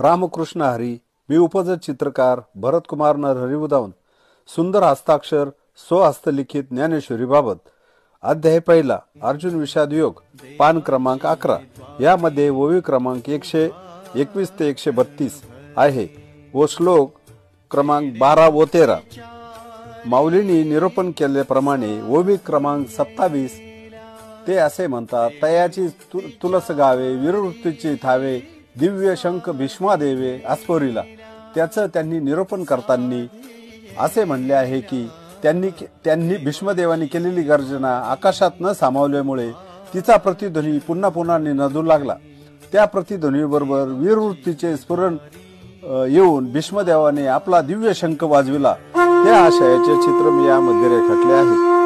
रामकृष्ण हरी. मी उपजत चित्रकार भरतकुमार नरहरी उदावन. सुंदर हस्ताक्षर स्वहस्तलिखित ज्ञानेश्वरीबाबत. अध्याय पहिला. अर्जुन विषाद योग. पान क्रमांक 11. यामध्ये ओवी क्रमांक 121 ते 132 आहे व श्लोक क्रमांक 12 व 13. माऊलींनी निरूपण केल्याप्रमाणे ओवी क्रमांक 27 ते असे म्हणतात. तयाची तुलस गावे, वीरवृत्तीची थावे, दिव्य शंख भीष्मा देवे आस्फोरीला. त्याचं त्यांनी निरूपण करताना असे म्हणले आहे की त्यांनी भीष्मदेवांनी केलेली गर्जना आकाशात न सामावल्यामुळे तिचा प्रतिध्वनी पुन्हा पुन्हा नदू लागला. त्या प्रतिध्वनीबरोबर वीरवृत्तीचे स्फुरण येऊन भीष्मदेवाने आपला दिव्य शंख वाजविला. त्या आशयाचे चित्र मी यामध्ये रेखाटले आहे.